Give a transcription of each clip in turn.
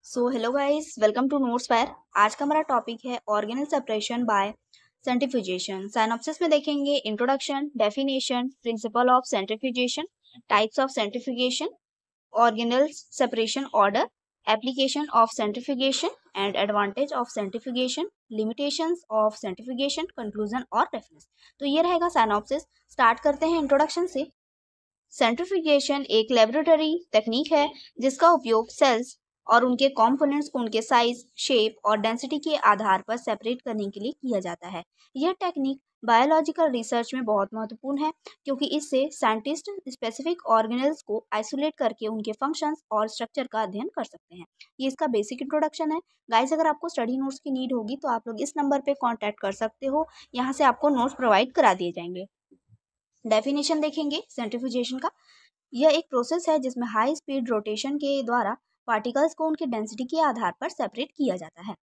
So hello guys, welcome to Notes Fire. आज का हमारा टॉपिक है organelle separation by centrifugation. Synopsis में देखेंगे introduction, definition, principle of centrifugation, types of centrifugation, organelle separation order, application of centrifugation and advantage of centrifugation, limitations of centrifugation, conclusion और reference. तो ये रहेगा साइनॉप्सिस। स्टार्ट करते हैं introduction से। Centrifugation एक लेबोरेटरी टेक्निक है जिसका उपयोग सेल्स और उनके कंपोनेंट्स को उनके साइज, शेप और डेंसिटी के आधार पर सेपरेट करने के लिए किया जाता है। यह टेक्निक बायोलॉजिकल रिसर्च में बहुत महत्वपूर्ण है क्योंकि इससे साइंटिस्ट स्पेसिफिक ऑर्गेनेल्स को आइसोलेट करके उनके फंक्शंस और स्ट्रक्चर का अध्ययन कर सकते हैं। ये इसका बेसिक इंट्रोडक्शन है। गाइस, अगर आपको स्टडी नोट्स की नीड होगी तो आप लोग इस नंबर पे कांटेक्ट कर सकते हो। यहाँ से आपको नोट्स प्रोवाइड करा दिए जाएंगे। डेफिनेशन देखेंगे सेंट्रीफ्यूजेशन का। यह एक प्रोसेस है जिसमें हाई स्पीड रोटेशन के द्वारा पार्टिकल्स को उनके डेंसिटी के आधार पर सेपरेट किया जाता है।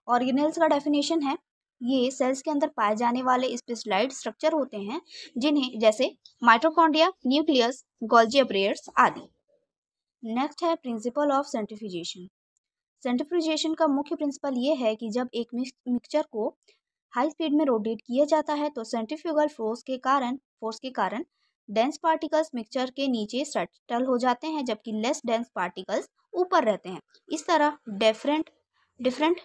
ऑर्गेनेल्स का डेफिनेशन है, ये सेल्स के अंदर पाए जाने वाले स्पेशलाइज्ड स्ट्रक्चर होते हैं जिन्हें जैसे माइटोकॉन्ड्रिया, न्यूक्लियस, गोल्जी अपरेयर्स आदि। नेक्स्ट है प्रिंसिपल ऑफ सेंट्रीफ्यूजेशन। सेंट्रीफ्यूजेशन का मुख्य प्रिंसिपल ये है कि जब एक मिक्सचर को हाई स्पीड में रोटेट किया जाता है तो सेंट्रीफ्यूगल फोर्स के कारण डेंस पार्टिकल्स मिक्सचर के नीचे सेटल हो जाते हैं जबकि लेस डेंस पार्टिकल्स ऊपर रहते हैं। इस तरह डिफरेंट डिफरेंट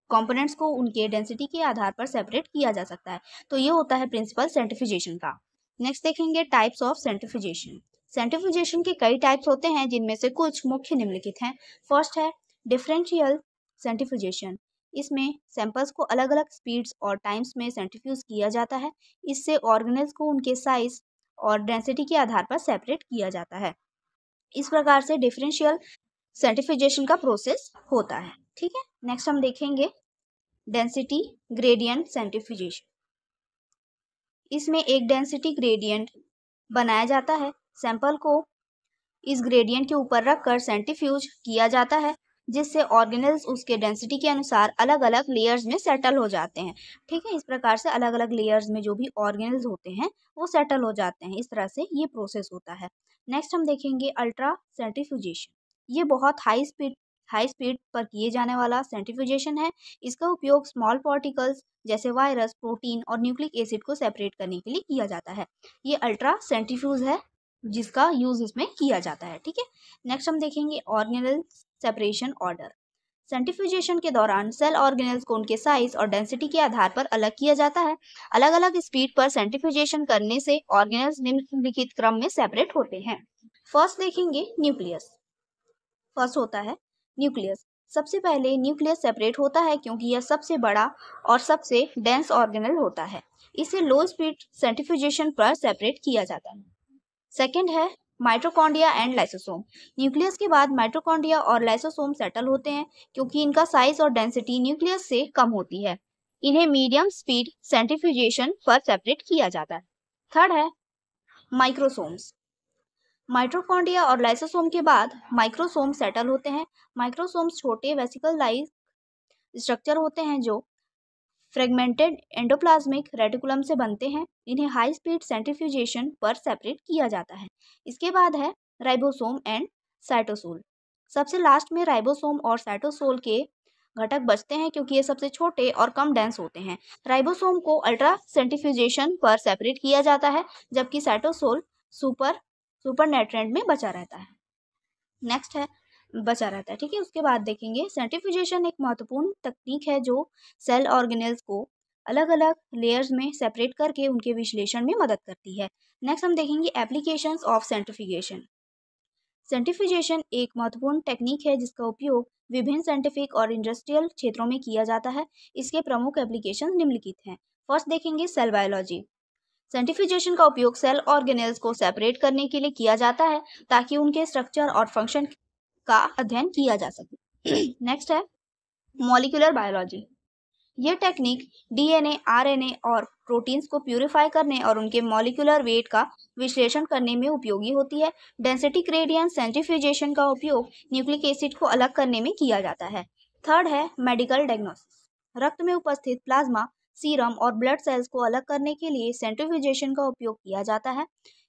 कंपोनेंट्स को उनके डेंसिटी के आधार पर सेपरेट किया जा सकता है। तो ये होता है प्रिंसिपल सेंट्रीफ्यूजेशन का। नेक्स्ट देखेंगे टाइप्स ऑफ सेंट्रीफ्यूजेशन। सेंट्रीफ्यूजेशन के कई टाइप्स होते हैं जिनमें से कुछ मुख्य निम्नलिखित हैं। फर्स्ट है डिफरेंशियल सेंट्रीफ्यूजेशन। इसमें सैंपल्स को अलग अलग स्पीड्स और टाइम्स में सेंट्रीफ्यूज किया जाता है। इससे ऑर्गेनेल्स को उनके साइज और डेंसिटी के आधार पर सेपरेट किया जाता है। इस प्रकार से डिफरेंशियल सेंट्रीफ्यूजेशन का प्रोसेस होता है। ठीक है, नेक्स्ट हम देखेंगे डेंसिटी ग्रेडियंट सेंट्रीफ्यूजेशन। इसमें एक डेंसिटी ग्रेडियंट बनाया जाता है। सैंपल को इस ग्रेडियंट के ऊपर रखकर सेंट्रीफ्यूज किया जाता है जिससे ऑर्गेनेल्स उसके डेंसिटी के अनुसार अलग अलग लेयर्स में सेटल हो जाते हैं। ठीक है, इस प्रकार से अलग अलग लेयर्स में जो भी ऑर्गेनेल्स होते हैं वो सेटल हो जाते हैं। इस तरह से ये प्रोसेस होता है। नेक्स्ट हम देखेंगे अल्ट्रा सेंट्रीफ्यूजेशन। ये बहुत हाई स्पीड पर किए जाने वाला सेंट्रीफ्यूजेशन है। इसका उपयोग स्मॉल पार्टिकल्स जैसे वायरस, प्रोटीन और न्यूक्लिक एसिड को सेपरेट करने के लिए किया जाता है। ये अल्ट्रा सेंट्रीफ्यूज है जिसका यूज इसमें किया जाता है। ठीक है, नेक्स्ट हम देखेंगे ऑर्गेनेल सेपरेशन ऑर्डर। सेंट्रीफ्यूजेशन के दौरान सेल ऑर्गेनेल्स को उनके साइज और डेंसिटी के आधार पर अलग किया जाता है। अलग अलग स्पीड पर सेंट्रीफ्यूजेशन करने से ऑर्गेनेल्स निम्नलिखित क्रम में सेपरेट होते हैं। फर्स्ट देखेंगे न्यूक्लियस। फर्स्ट होता है न्यूक्लियस। सबसे पहले न्यूक्लियस सेपरेट होता है क्योंकि यह सबसे बड़ा और सबसे डेंस ऑर्गेनेल होता है। इसे लो स्पीड सेंट्रीफ्यूजेशन पर सेपरेट किया जाता है। सेकेंड है माइटोकॉन्ड्रिया एंड लाइसोसोम। न्यूक्लियस के बाद माइटोकॉन्ड्रिया और लाइसोसोम सेटल होते हैं क्योंकि इनका साइज और डेंसिटी न्यूक्लियस से कम होती है। इन्हें मीडियम स्पीड सेंट्रीफ्यूजेशन पर सेपरेट किया जाता है। थर्ड है माइक्रोसोम्स। माइटोकॉन्ड्रिया और लाइसोसोम के बाद माइक्रोसोम सेटल होते हैं। माइक्रोसोम्स छोटे वेसिकल लाइज स्ट्रक्चर होते हैं जो फ्रेगमेंटेड एंडोप्लाज्मिक रेटिकुलम से बनते हैं। इन्हें हाई स्पीड सेंट्रीफ्यूजेशन पर सेपरेट किया जाता है। इसके बाद है राइबोसोम एंड साइटोसोल। सबसे लास्ट में राइबोसोम और साइटोसोल के घटक बचते हैं क्योंकि ये सबसे छोटे और कम डेंस होते हैं। राइबोसोम को अल्ट्रा सेंट्रीफ्यूजेशन पर सेपरेट किया जाता है जबकि साइटोसोल सुपर नेट्रेंट में बचा रहता है। नेक्स्ट है बचा रहता है। ठीक है, उसके बाद देखेंगे सेंट्रीफ्यूजेशन एक महत्वपूर्ण तकनीक है जो सेल ऑर्गेनेल्स को अलग अलग लेयर्स में सेपरेट करके उनके विश्लेषण में मदद करती है। नेक्स्ट हम देखेंगे एप्लीकेशंस ऑफ सेंट्रीफ्यूगेशन। सेंट्रीफ्यूजेशन एक महत्वपूर्ण टेक्निक है जिसका उपयोग विभिन्न साइंटिफिक और इंडस्ट्रियल क्षेत्रों में किया जाता है। इसके प्रमुख एप्लीकेशन निम्नलिखित हैं। फर्स्ट देखेंगे सेल बायोलॉजी। सेंट्रीफ्यूजेशन का उपयोग सेल ऑर्गेनेल्स को सेपरेट करने के लिए किया जाता है ताकि उनके स्ट्रक्चर और फंक्शन का अध्ययन किया जा सके। नेक्स्ट है मॉलिक्यूलर बायोलॉजी। यह टेक्निक डीएनए, आरएनए और प्रोटीन्स को प्यूरिफाई करने और उनके मॉलिक्यूलर वेट का विश्लेषण करने में उपयोगी होती है। डेंसिटी ग्रेडियंट सेंट्रीफ्यूजेशन का उपयोग न्यूक्लिक एसिड को अलग करने में किया जाता है। थर्ड है मेडिकल डायग्नोसिस। रक्त में उपस्थित प्लाज्मा, सीरम और ब्लड सेल्स को अलग करने के लिए सेंट्रीफ्यूजेशन का उपयोग किया जाता है।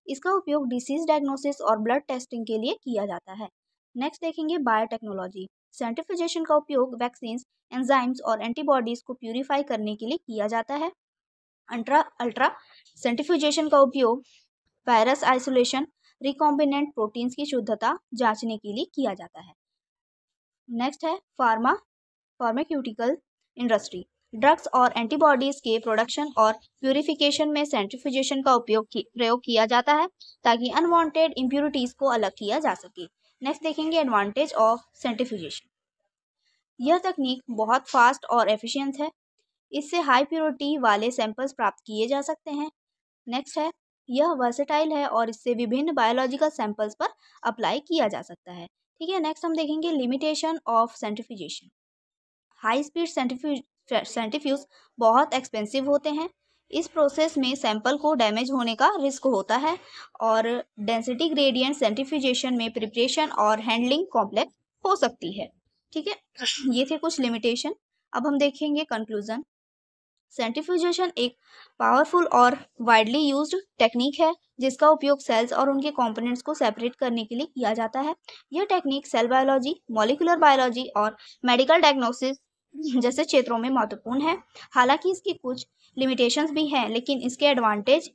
इसका उपयोग डिसीज डायग्नोसिस और ब्लड टेस्टिंग के लिए किया जाता है। नेक्स्ट देखेंगे बायोटेक्नोलॉजी। सेंट्रीफ्यूजेशन का उपयोग वैक्सीन्स, एंजाइम्स और एंटीबॉडीज को प्यूरिफाई करने के लिए किया जाता है। अल्ट्रा सेंट्रीफ्यूजेशन का उपयोग वायरस आइसोलेशन, रिकॉम्बिनेंट प्रोटीन्स की शुद्धता जांचने के लिए किया जाता है। नेक्स्ट है फार्मास्यूटिकल इंडस्ट्री। ड्रग्स और एंटीबॉडीज के प्रोडक्शन और प्यूरिफिकेशन में सेंट्रीफ्यूजेशन का प्रयोग किया जाता है ताकि अनवांटेड इम्प्यूरिटीज को अलग किया जा सके। नेक्स्ट देखेंगे एडवांटेज ऑफ सेंट्रीफ्यूजेशन। यह तकनीक बहुत फास्ट और एफिशिएंट है। इससे हाई प्योरिटी वाले सैंपल्स प्राप्त किए जा सकते हैं। नेक्स्ट है यह वर्सेटाइल है और इससे विभिन्न बायोलॉजिकल सैंपल्स पर अप्लाई किया जा सकता है। ठीक है, नेक्स्ट हम देखेंगे limitation of centrifugation. High speed centrifuge बहुत एक्सपेंसिव होते हैं। इस प्रोसेस में सैंपल को डैमेज होने का रिस्क होता है और डेंसिटी ग्रेडियंट सेंट्रीफ्यूजेशन में प्रिपरेशन और हैंडलिंग कॉम्प्लेक्स हो सकती है। ठीक है, ये थे कुछ लिमिटेशन। अब हम देखेंगे कंक्लूजन। सेंट्रीफ्यूजेशन एक पावरफुल और वाइडली यूज्ड टेक्निक है जिसका उपयोग सेल्स और उनके कंपोनेंट्स को सेपरेट करने के लिए किया जाता है। यह technique cell biology, molecular biology और मेडिकल डायग्नोसिस जैसे क्षेत्रों में महत्वपूर्ण है। हालांकि इसकी कुछ लिमिटेशंस भी हैं, लेकिन इसके एडवांटेज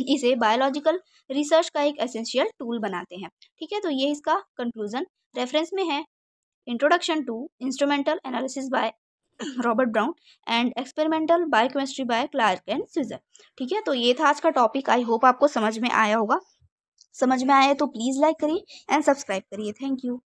इसे बायोलॉजिकल रिसर्च का एक एसेंशियल टूल बनाते हैं। ठीक है, तो ये इसका कंक्लूजन। रेफरेंस में है introduction to instrumental analysis by Robert Brown and experimental biochemistry by Clark and Switzer. ठीक है, तो ये था आज का टॉपिक। आई होप आपको समझ में आया होगा। समझ में आया तो प्लीज़ लाइक करिए एंड सब्सक्राइब करिए। Thank you.